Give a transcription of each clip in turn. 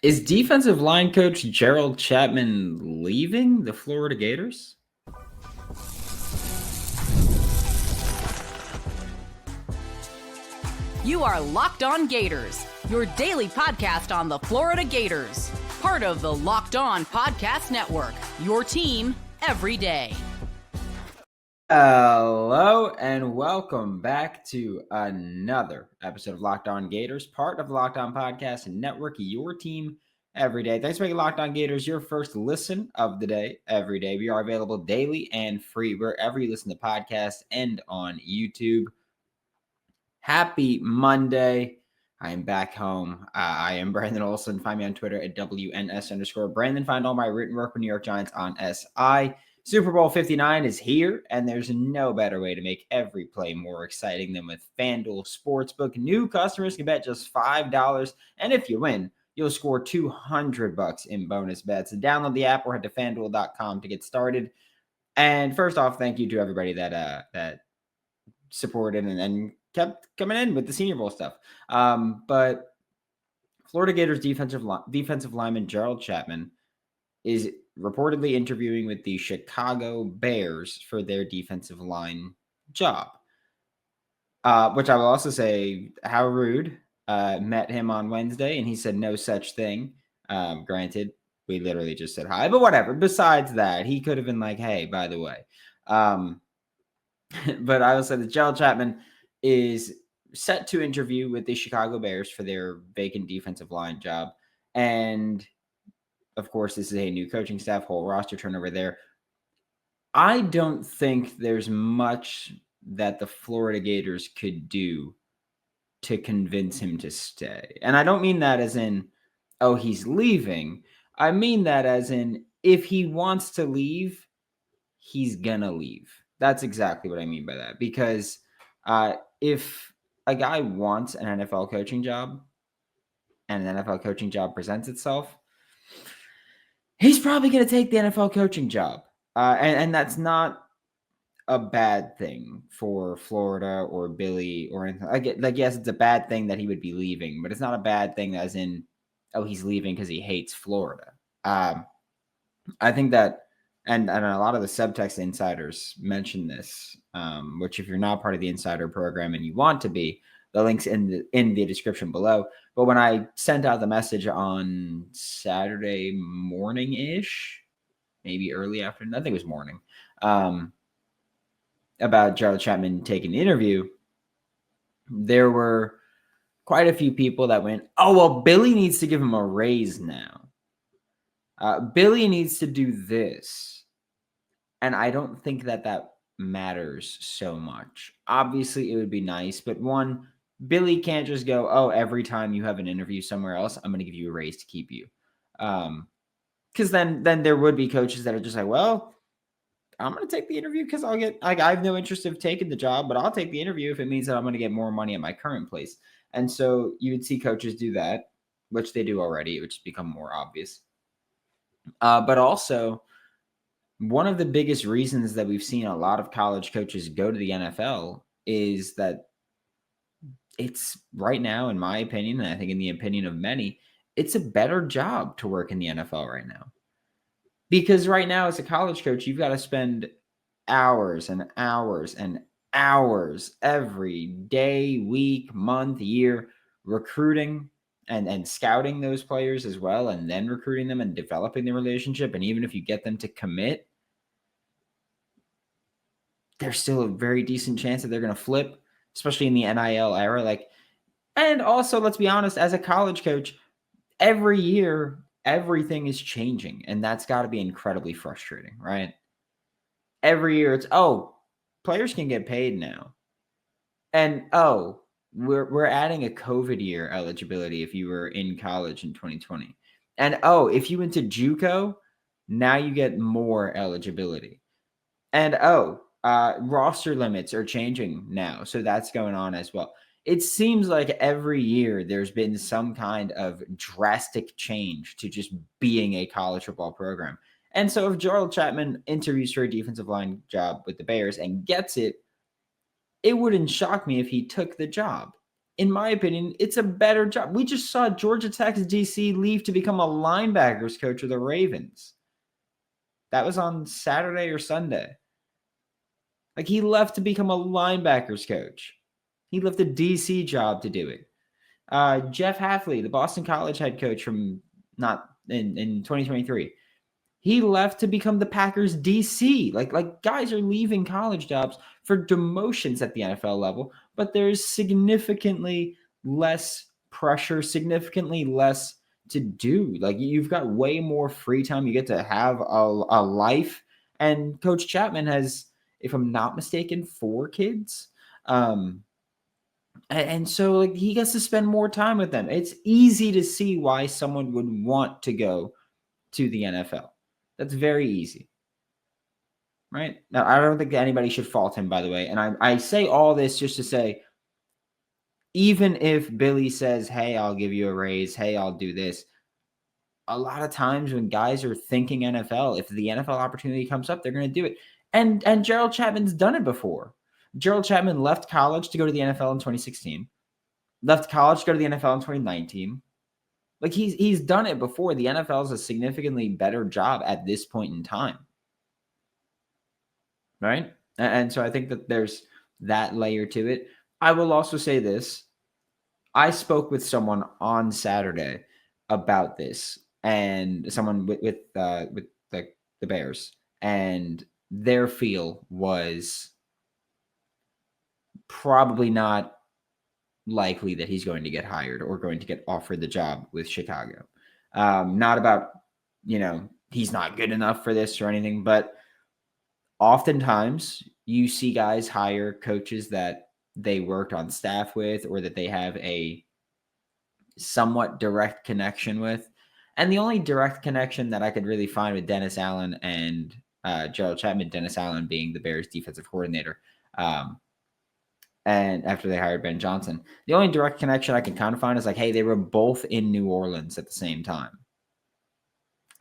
Is defensive line coach Gerald Chatman leaving the Florida Gators? You are Locked On Gators, your daily podcast on the Florida Gators. Part of the Locked On Podcast Network, your team every day. Hello and welcome back to another episode of Locked On Gators, part of the Locked On Podcast Network, your team every day. Thanks for making Locked On Gators your first listen of the day every day. We are available daily and free wherever you listen to podcasts and on YouTube. Happy Monday. I am back home. I am Brandon Olsen. Find me on Twitter at WNS_Brandon. Find all my written work with New York Giants on SI. Super Bowl 59 is here, and there's no better way to make every play more exciting than with FanDuel Sportsbook. New customers can bet just $5, and if you win, you'll score $200 in bonus bets. Download the app or head to FanDuel.com to get started. And first off, thank you to everybody that supported and kept coming in with the Senior Bowl stuff. But Florida Gators defensive lineman Gerald Chatman is reportedly interviewing with the Chicago Bears for their defensive line job. Which I will also say, how rude. Met him on Wednesday, and he said no such thing. Granted, we literally just said hi, but whatever. Besides that, he could have been like, hey, by the way. But I will say that Gerald Chatman is set to interview with the Chicago Bears for their vacant defensive line job. And of course, this is a new coaching staff, whole roster turnover there. I don't think there's much that the Florida Gators could do to convince him to stay. And I don't mean that as in, oh, he's leaving. I mean that as in, if he wants to leave, he's gonna leave. That's exactly what I mean by that. Because if a guy wants an NFL coaching job and an NFL coaching job presents itself, he's probably going to take the NFL coaching job. And that's not a bad thing for Florida or Billy or anything. Yes, it's a bad thing that he would be leaving, but it's not a bad thing as in, oh, he's leaving because he hates Florida. I think that, and a lot of the subtext insiders mention this, which if you're not part of the insider program and you want to be, the link's in the description below. But when I sent out the message on Saturday morning-ish, maybe early afternoon, I think it was morning, about Gerald Chatman taking the interview, there were quite a few people that went, oh, well, Billy needs to give him a raise now. Billy needs to do this. And I don't think that matters so much. Obviously, it would be nice, but one, Billy can't just go, oh, every time you have an interview somewhere else, I'm going to give you a raise to keep you. Because then there would be coaches that are just like, well, I'm going to take the interview because I'll get, like, I have no interest of taking the job, but I'll take the interview if it means that I'm going to get more money at my current place. And so you would see coaches do that, which they do already, which has become more obvious. But also, one of the biggest reasons that we've seen a lot of college coaches go to the NFL is that it's right now, in my opinion, and I think in the opinion of many, it's a better job to work in the NFL right now. Because right now, as a college coach, you've got to spend hours and hours and hours every day, week, month, year recruiting and scouting those players as well, and then recruiting them and developing the relationship. And even if you get them to commit, there's still a very decent chance that they're going to flip, especially in the NIL era. And also, let's be honest, as a college coach, every year, everything is changing, and that's got to be incredibly frustrating, right? Every year it's, oh, players can get paid now. And, oh, we're adding a COVID year eligibility if you were in college in 2020. And, oh, if you went to JUCO, now you get more eligibility. And, oh, roster limits are changing now. So that's going on as well. It seems like every year there's been some kind of drastic change to just being a college football program. And so if Gerald Chatman interviews for a defensive line job with the Bears and gets it, it wouldn't shock me if he took the job. in my opinion, it's a better job. We just saw Georgia Tech's DC leave to become a linebackers coach of the Ravens. That was on Saturday or Sunday. Like, he left to become a linebackers coach. He left a DC job to do it. Jeff Hafley, the Boston College head coach from not in 2023, he left to become the Packers DC. Like guys are leaving college jobs for demotions at the NFL level, but there's significantly less pressure, significantly less to do. Like, you've got way more free time. You get to have a life. And Coach Chatman has, if I'm not mistaken, 4 kids. And so, like, he gets to spend more time with them. It's easy to see why someone would want to go to the NFL. That's very easy. Right? Now, I don't think anybody should fault him, by the way. And I say all this just to say, even if Billy says, hey, I'll give you a raise, hey, I'll do this, a lot of times when guys are thinking NFL, if the NFL opportunity comes up, they're going to do it. And Gerald Chatman's done it before. Gerald Chatman left college to go to the NFL in 2016, left college to go to the NFL in 2019. Like, he's done it before. The NFL is a significantly better job at this point in time. Right? And so I think that there's that layer to it. I will also say this. I spoke with someone on Saturday about this, and someone with the Bears, and their feel was probably not likely that he's going to get hired or going to get offered the job with Chicago. Not about, he's not good enough for this or anything, but oftentimes you see guys hire coaches that they worked on staff with or that they have a somewhat direct connection with. And the only direct connection that I could really find with Dennis Allen and Gerald Chatman, Dennis Allen being the Bears defensive coordinator, and after they hired Ben Johnson, the only direct connection I can kind of find is like, hey, they were both in New Orleans at the same time.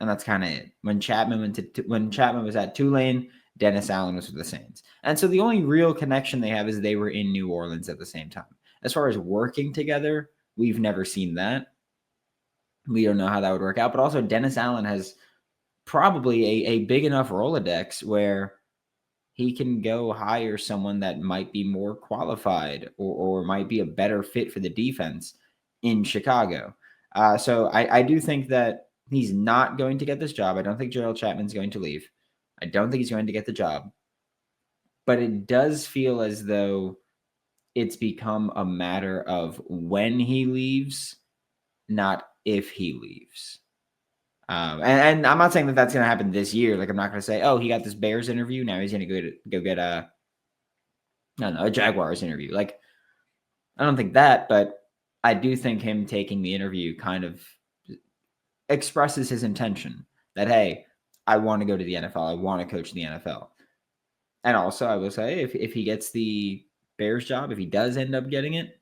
And that's kind of it. When Chatman was at Tulane, Dennis Allen was with the Saints. And so the only real connection they have is they were in New Orleans at the same time. As far as working together, we've never seen that. We don't know how that would work out. But also, Dennis Allen has probably a big enough Rolodex where he can go hire someone that might be more qualified or might be a better fit for the defense in Chicago. So I do think that he's not going to get this job. I don't think Gerald Chatman's going to leave. I don't think he's going to get the job. But it does feel as though it's become a matter of when he leaves, not if he leaves. And I'm not saying that that's going to happen this year. Like, I'm not going to say, oh, he got this Bears interview, now he's going to go get a Jaguars interview. Like, I don't think that, but I do think him taking the interview kind of expresses his intention that, hey, I want to go to the NFL. I want to coach the NFL. And also, I will say, if he gets the Bears job, if he does end up getting it,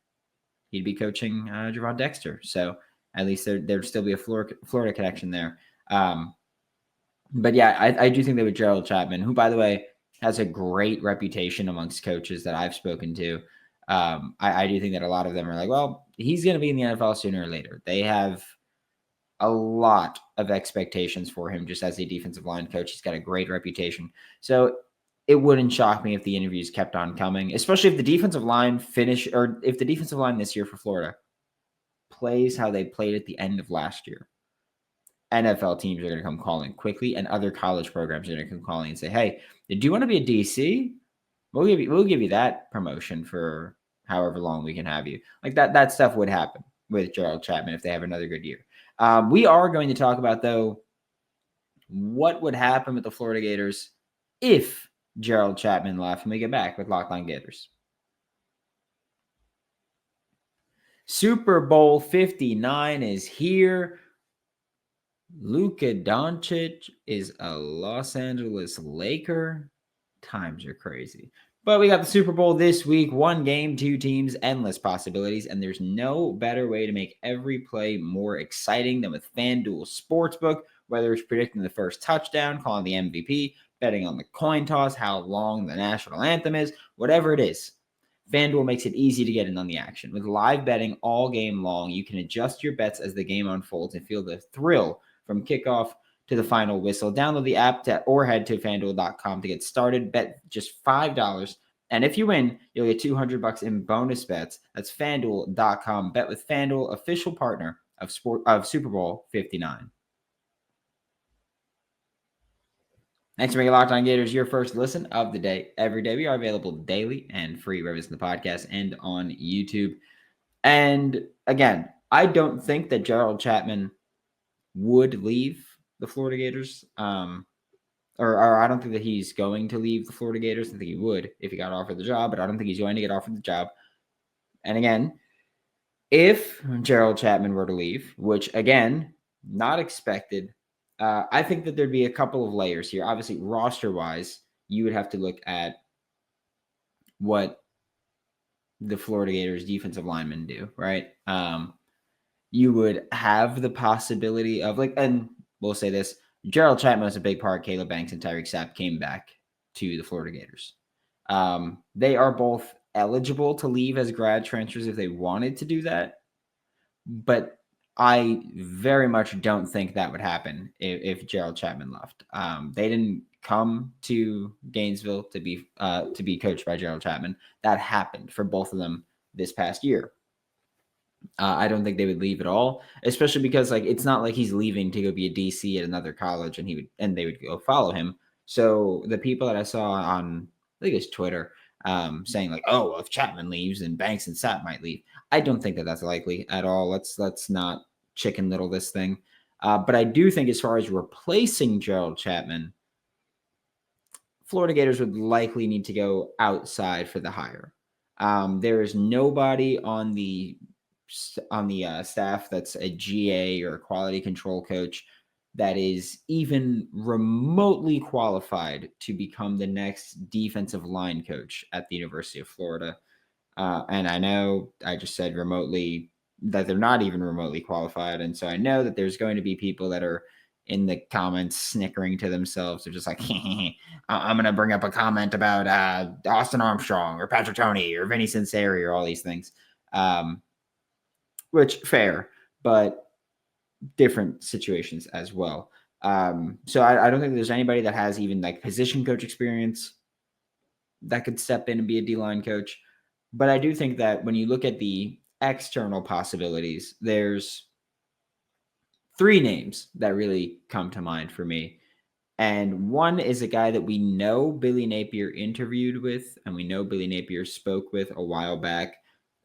he'd be coaching Javon Dexter. So at least there'd still be a Florida connection there. But yeah, I do think that with Gerald Chatman, who, by the way, has a great reputation amongst coaches that I've spoken to, I do think that a lot of them are like, well, he's going to be in the NFL sooner or later. They have a lot of expectations for him just as a defensive line coach. He's got a great reputation. So it wouldn't shock me if the interviews kept on coming, especially if the defensive line if the defensive line this year for Florida plays how they played at the end of last year. NFL teams are going to come calling quickly, and other college programs are going to come calling and say, hey, did you want to be a DC? We'll give you that promotion for however long we can have you. Like that stuff would happen with Gerald Chatman if they have another good year. We are going to talk about, though, what would happen with the Florida Gators if Gerald Chatman left when we get back with Locked On Gators. Super Bowl 59 is here. Luka Doncic is a Los Angeles Laker. Times are crazy. But we got the Super Bowl this week. 1 game, 2 teams, endless possibilities. And there's no better way to make every play more exciting than with FanDuel Sportsbook. Whether it's predicting the first touchdown, calling the MVP, betting on the coin toss, how long the national anthem is, whatever it is. FanDuel makes it easy to get in on the action. With live betting all game long, you can adjust your bets as the game unfolds and feel the thrill from kickoff to the final whistle. Download the app or head to FanDuel.com to get started. Bet just $5. And if you win, you'll get $200 in bonus bets. That's FanDuel.com. Bet with FanDuel, official partner of Super Bowl 59. Thanks for making Locked On Gators your first listen of the day. Every day we are available daily and free wherever it's in the podcast and on YouTube. And again, I don't think that Gerald Chatman would leave the Florida Gators. Or I don't think that he's going to leave the Florida Gators. I think he would if he got offered the job, but I don't think he's going to get offered the job. And again, if Gerald Chatman were to leave, which again, not expected, I think that there'd be a couple of layers here. Obviously, roster-wise, you would have to look at what the Florida Gators defensive linemen do, right? You would have the possibility of and we'll say this, Gerald Chatman was a big part. Caleb Banks and Tyreek Sapp came back to the Florida Gators. They are both eligible to leave as grad transfers if they wanted to do that, but I very much don't think that would happen if Gerald Chatman left. They didn't come to Gainesville to be coached by Gerald Chatman. That happened for both of them this past year. I don't think they would leave at all, especially because it's not like he's leaving to go be a DC at another college and they would go follow him. So the people that I saw on, I think it's Twitter, saying if Chatman leaves, then Banks and Sapp might leave. I don't think that that's likely at all. Let's not chicken little this thing. But I do think as far as replacing Gerald Chatman, Florida Gators would likely need to go outside for the hire. There is nobody on the staff that's a GA or a quality control coach that is even remotely qualified to become the next defensive line coach at the University of Florida. And I know I just said remotely that they're not even remotely qualified. And so I know that there's going to be people that are in the comments snickering to themselves. They're just like, I'm going to bring up a comment about Austin Armstrong or Patrick Toney or Vinny Cincinnati or all these things. Which fair, but different situations as well. So I don't think there's anybody that has even position coach experience that could step in and be a D-line coach. But I do think that when you look at the external possibilities, there's 3 names that really come to mind for me. And one is a guy that we know Billy Napier interviewed with, and we know Billy Napier spoke with a while back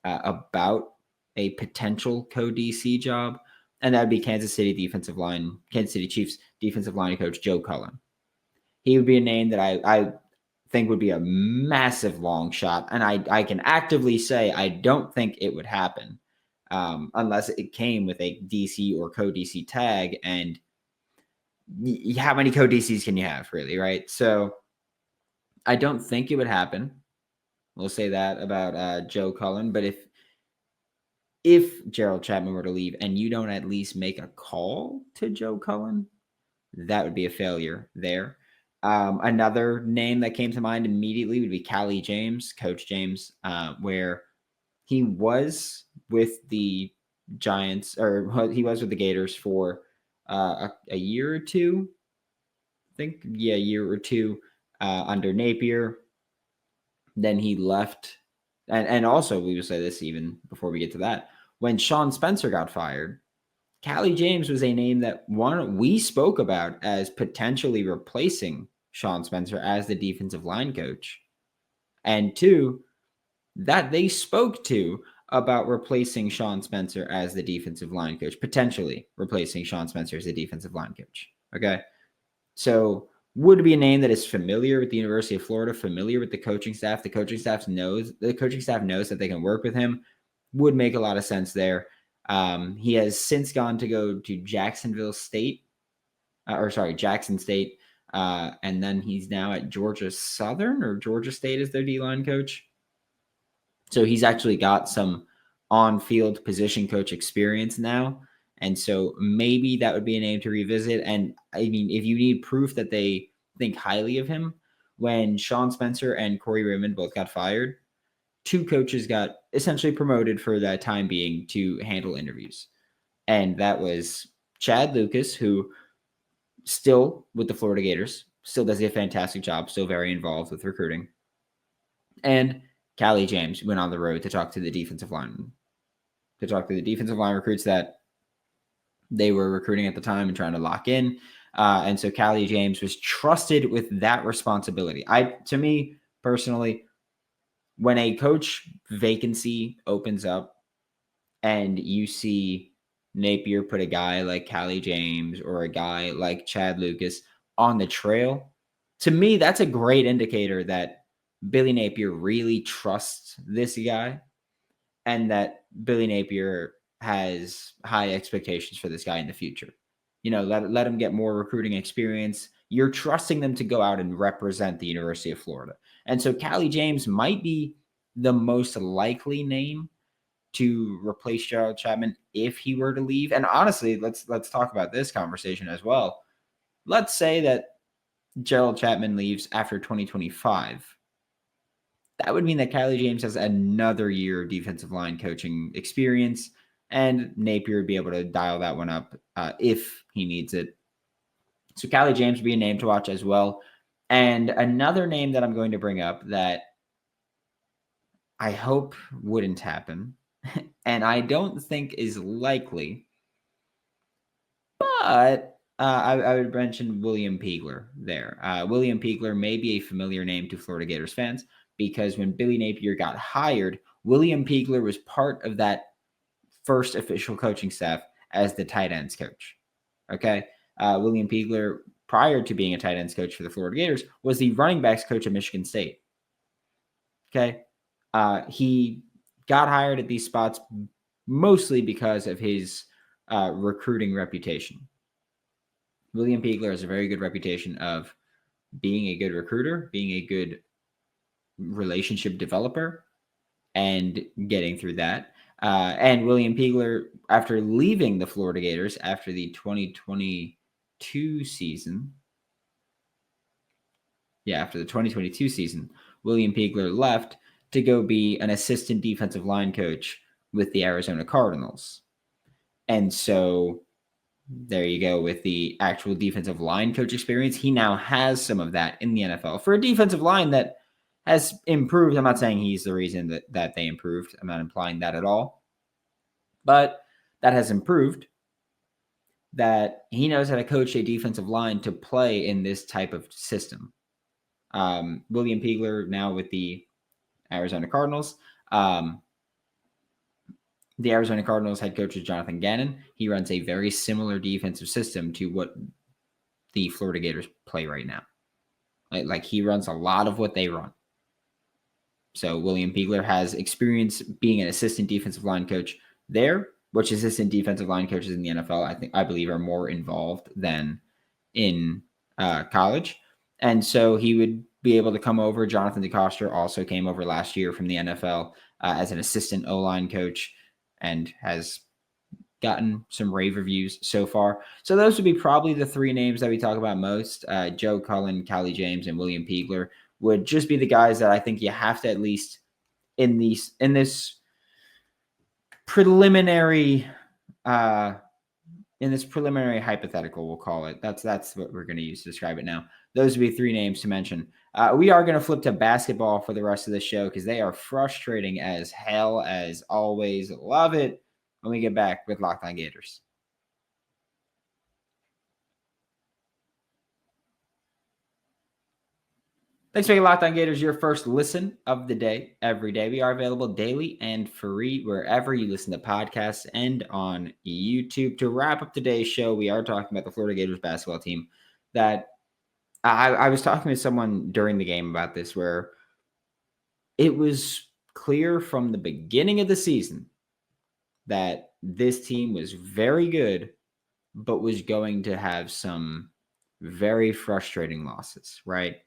about a potential co-DC job, and that would be Kansas City Chiefs defensive line coach Joe Cullen. He would be a name that I think would be a massive long shot, and I can actively say I don't think it would happen unless it came with a DC or co-DC tag, and how many co-DCs can you have, really, right? So I don't think it would happen. We'll say that about Joe Cullen, but if Gerald Chatman were to leave and you don't at least make a call to Joe Cullen, that would be a failure there. Another name that came to mind immediately would be Coach James, where he was with the Giants, or he was with the Gators for a year or two. I think, a year or two under Napier. Then he left. And also, we will say this even before we get to that. When Sean Spencer got fired, Callie James was a name that we spoke about as potentially replacing Sean Spencer as the defensive line coach. And 2, that they spoke to about replacing Sean Spencer as the defensive line coach, potentially replacing Sean Spencer as the defensive line coach. Okay. So would be a name that is familiar with the University of Florida, familiar with the coaching staff. The coaching staff knows that they can work with him. Would make a lot of sense there. He has since gone to go to Jackson State, and then he's now at Georgia Southern or Georgia State as their D-line coach. So he's actually got some on-field position coach experience now. And so maybe that would be a name to revisit. And I mean, if you need proof that they think highly of him, when Sean Spencer and Corey Raymond both got fired, two coaches got essentially promoted for that time being to handle interviews. And that was Chad Lucas, who still with the Florida Gators, still does a fantastic job, still very involved with recruiting. And Callie James went on the road to talk to the defensive line recruits that they were recruiting at the time and trying to lock in. And so Callie James was trusted with that responsibility. To me personally, when a coach vacancy opens up and you see Napier put a guy like Callie James or a guy like Chad Lucas on the trail, to me, that's a great indicator that Billy Napier really trusts this guy and that Billy Napier has high expectations for this guy in the future. Let him get more recruiting experience. You're trusting them to go out and represent the University of Florida. And so Callie James might be the most likely name to replace Gerald Chatman if he were to leave. And honestly, let's talk about this conversation as well. Let's say that Gerald Chatman leaves after 2025. That would mean that Callie James has another year of defensive line coaching experience, and Napier would be able to dial that one up if he needs it. So Callie James would be a name to watch as well. And another name that I'm going to bring up that I hope wouldn't happen, and I don't think is likely, but I would mention William Peagler there. William Peagler may be a familiar name to Florida Gators fans because when Billy Napier got hired, William Peagler was part of that first official coaching staff as the tight ends coach. Okay. William Peagler, prior to being a tight ends coach for the Florida Gators, was the running backs coach at Michigan State. Okay. He got hired at these spots mostly because of his recruiting reputation. William Peagler has a very good reputation of being a good recruiter, being a good relationship developer, and getting through that. And William Peagler, after leaving the Florida Gators after the 2022 season, after the 2022 season, William Peagler left to go be an assistant defensive line coach with the Arizona Cardinals. And so there you go with the actual defensive line coach experience. He now has some of that in the NFL for a defensive line that has improved. I'm not saying he's the reason that they improved. I'm not implying that at all. But that has improved, that he knows how to coach a defensive line to play in this type of system. William Peagler now with the Arizona Cardinals. The Arizona Cardinals head coach is Jonathan Gannon. He runs a very similar defensive system to what the Florida Gators play right now. Like he runs a lot of what they run. So William Peagler has experience being an assistant defensive line coach there, which assistant defensive line coaches in the NFL, I believe, are more involved than in college. And so he would be able to come over. Jonathan DeCoster also came over last year from the NFL as an assistant O-line coach and has gotten some rave reviews so far. So those would be probably the three names that we talk about most. Joe Cullen, Callie James, and William Peagler would just be the guys that I think you have to at least in this preliminary hypothetical, we'll call it. That's what we're going to use to describe it now. Those would be three names to mention. We are going to flip to basketball for the rest of the show because they are frustrating as hell as always. Love it when we get back with Locked On Gators. Thanks for making Locked On Gators your first listen of the day every day. We are available daily and free wherever you listen to podcasts and on YouTube. To wrap up today's show, we are talking about the Florida Gators basketball team that I was talking to someone during the game about this, where it was clear from the beginning of the season that this team was very good, but was going to have some very frustrating losses, right?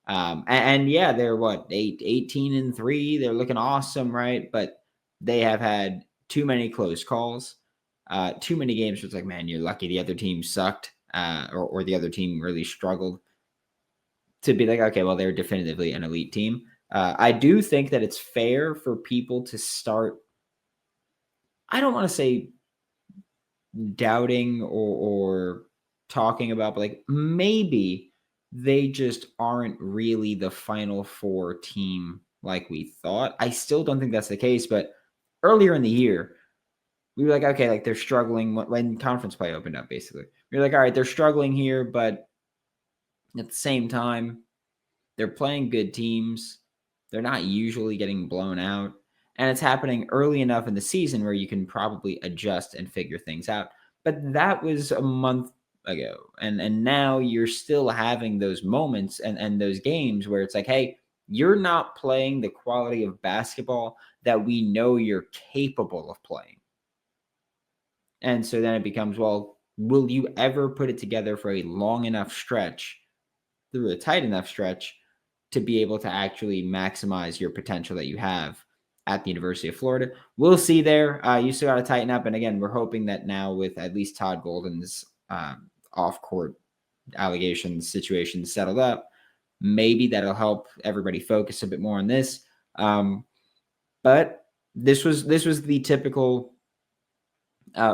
And yeah, they're 18-3. They're looking awesome, right? But they have had too many close calls, too many games where it's like, man, you're lucky the other team sucked, or the other team really struggled, to be like, okay, well, they're definitively an elite team. I do think that it's fair for people to start, I don't want to say doubting or talking about, but like maybe they just aren't really the Final Four team like we thought. I still don't think that's the case, but earlier in the year, we were like, okay, like they're struggling when conference play opened up, basically. We were like, all right, they're struggling here, but at the same time, they're playing good teams. They're not usually getting blown out. And it's happening early enough in the season where you can probably adjust and figure things out. But that was a month ago. And now you're still having those moments and those games where it's like, hey, you're not playing the quality of basketball that we know you're capable of playing. And so then it becomes, well, will you ever put it together for a long enough stretch, through a tight enough stretch, to be able to actually maximize your potential that you have at the University of Florida? We'll see there. You still got to tighten up. And again, we're hoping that now with at least Todd Golden's off-court allegations situation settled up, maybe that'll help everybody focus a bit more on this. But this was the typical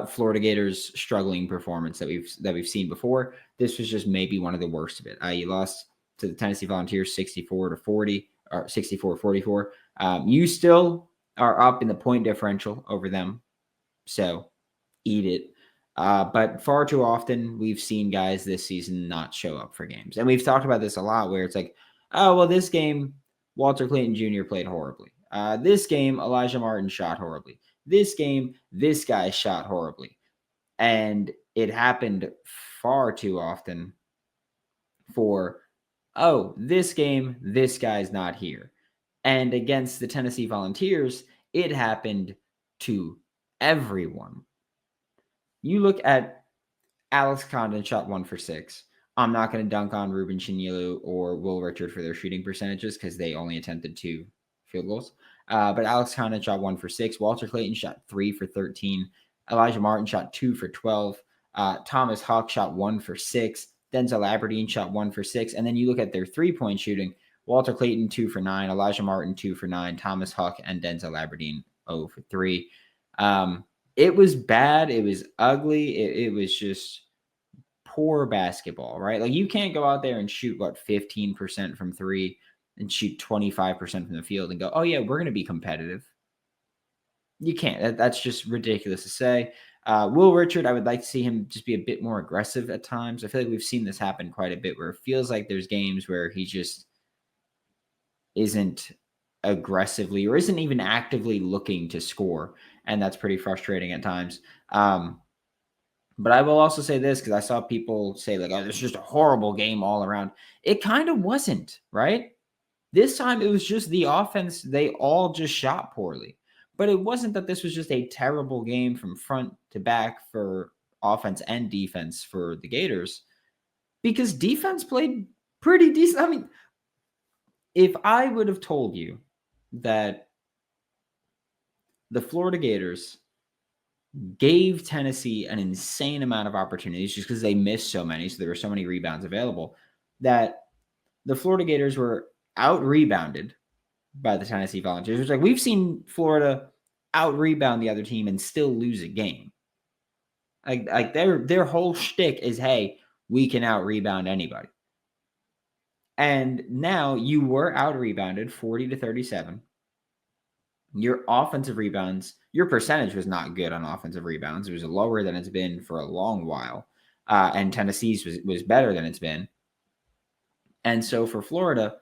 Florida Gators struggling performance that we've seen before. This was just maybe one of the worst of it. You lost to the Tennessee Volunteers 64-40 or 64-44. You still are up in the point differential over them, so eat it. But far too often we've seen guys this season not show up for games, and we've talked about this a lot. Where it's like, oh well, this game Walter Clayton Jr. played horribly. This game Elijah Martin shot horribly. This game, this guy shot horribly. And it happened far too often for, oh, this game, this guy's not here. And against the Tennessee Volunteers, it happened to everyone. You look at Alex Condon shot 1 for 6. I'm not going to dunk on Ruben Chinilu or Will Richard for their shooting percentages because they only attempted 2 field goals. But Alex Condon shot 1 for 6. Walter Clayton shot 3 for 13. Elijah Martin shot 2 for 12. Thomas Huck shot 1 for 6. Denzel Aberdeen shot 1 for 6. And then you look at their 3-point shooting. Walter Clayton 2 for 9. Elijah Martin 2 for 9. Thomas Huck and Denzel Aberdeen 0 for 3. It was bad. It was ugly. It was just poor basketball, right? Like you can't go out there and shoot 15% from 3 and shoot 25% from the field and go, oh yeah, we're going to be competitive. You can't. That's just ridiculous to say. Will Richard, I would like to see him just be a bit more aggressive at times. I feel like we've seen this happen quite a bit where it feels like there's games where he just isn't aggressively or isn't even actively looking to score. And that's pretty frustrating at times. But I will also say this because I saw people say like, oh, this is just a horrible game all around. It kind of wasn't, right? This time it was just the offense. They all just shot poorly. But it wasn't that this was just a terrible game from front to back for offense and defense for the Gators, because defense played pretty decent. I mean, if I would have told you that the Florida Gators gave Tennessee an insane amount of opportunities just because they missed so many, so there were so many rebounds available, that the Florida Gators were out-rebounded by the Tennessee Volunteers. It's like we've seen Florida out-rebound the other team and still lose a game. Like their whole shtick is, hey, we can out-rebound anybody. And now you were out-rebounded 40-37. Your offensive rebounds, your percentage was not good on offensive rebounds. It was lower than it's been for a long while. And Tennessee's was better than it's been. And so for Florida,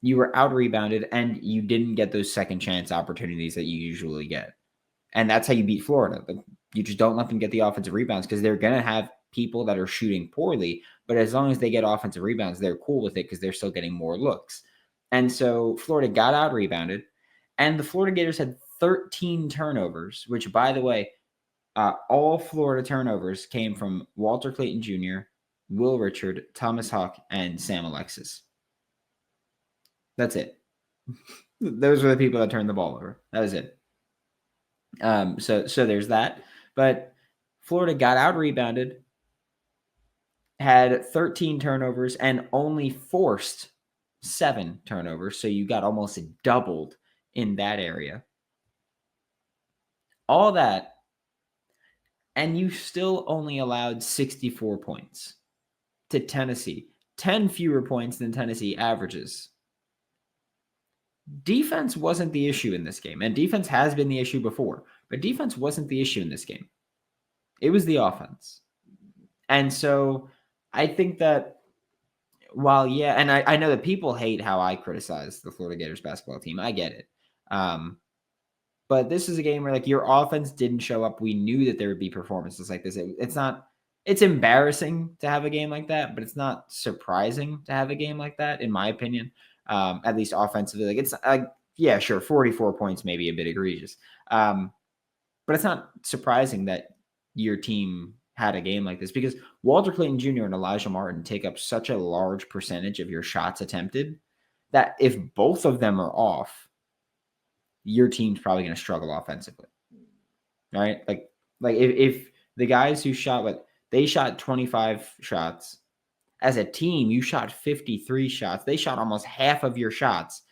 you were out-rebounded and you didn't get those second chance opportunities that you usually get. And that's how you beat Florida. You just don't let them get the offensive rebounds because they're going to have people that are shooting poorly. But as long as they get offensive rebounds, they're cool with it because they're still getting more looks. And so Florida got out-rebounded. And the Florida Gators had 13 turnovers, which, by the way, all Florida turnovers came from Walter Clayton Jr., Will Richard, Thomas Huck, and Sam Alexis. That's it. Those were the people that turned the ball over. That was it. So there's that. But Florida got out-rebounded, had 13 turnovers, and only forced 7 turnovers. So you got almost doubled in that area. All that, and you still only allowed 64 points to Tennessee, 10 fewer points than Tennessee averages. Defense wasn't the issue in this game, and defense has been the issue before, but defense wasn't the issue in this game. It was the offense. And so I think that while, yeah, and I know that people hate how I criticize the Florida Gators basketball team. I get it. But this is a game where, like, your offense didn't show up. We knew that there would be performances like this. It's embarrassing to have a game like that, but it's not surprising to have a game like that, in my opinion. At least offensively, like, it's yeah, sure, 44 points may be a bit egregious, but it's not surprising that your team had a game like this, because Walter Clayton Jr. and Elijah Martin take up such a large percentage of your shots attempted that if both of them are off, your team's probably going to struggle offensively, right? Like if the guys who shot, they shot 25 shots. As a team, you shot 53 shots. They shot almost half of your shots.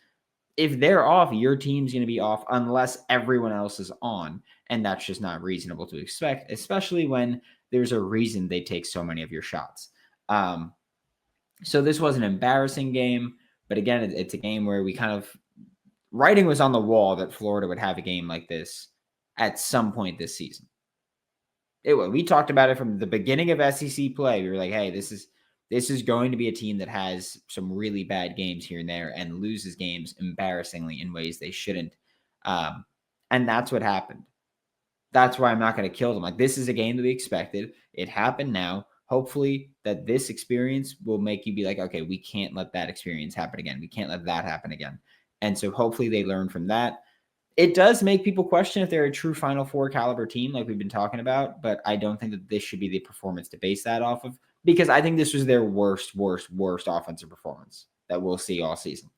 If they're off, your team's going to be off unless everyone else is on. And that's just not reasonable to expect, especially when there's a reason they take so many of your shots. So this was an embarrassing game. But again, it's a game where we kind of, writing was on the wall that Florida would have a game like this at some point this season. We talked about it from the beginning of SEC play. We were like, hey, this is going to be a team that has some really bad games here and there and loses games embarrassingly in ways they shouldn't. And that's what happened. That's why I'm not going to kill them. Like, this is a game that we expected. It happened now. Hopefully that this experience will make you be like, okay, we can't let that experience happen again. We can't let that happen again. And so hopefully they learn from that. It does make people question if they're a true Final Four caliber team, like we've been talking about, but I don't think that this should be the performance to base that off of, because I think this was their worst offensive performance that we'll see all season.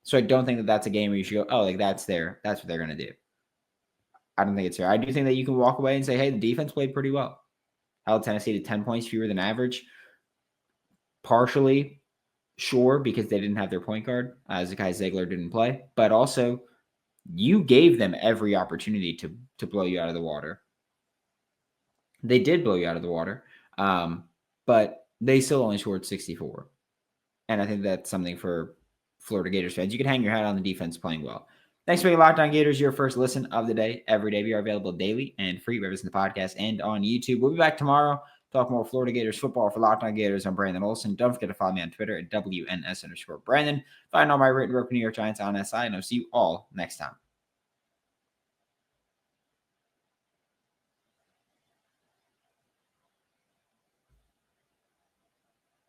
So I don't think that that's a game where you should go, oh, like that's what they're going to do. I don't think it's fair. I do think that you can walk away and say, hey, the defense played pretty well. Held Tennessee to 10 points fewer than average. Partially, sure, because they didn't have their point guard. Zakai Ziegler didn't play. But also, you gave them every opportunity to blow you out of the water. They did blow you out of the water, but they still only scored 64. And I think that's something for Florida Gators fans. You can hang your hat on the defense playing well. Thanks for making Locked On Gators your first listen of the day. Every day we are available daily and free wherever in the podcast and on YouTube. We'll be back tomorrow. Talk more Florida Gators football. For Locked On Gators, I'm Brandon Olsen. Don't forget to follow me on Twitter at WNS_Brandon. Find all my written work for New York Giants on SI, and I'll see you all next time.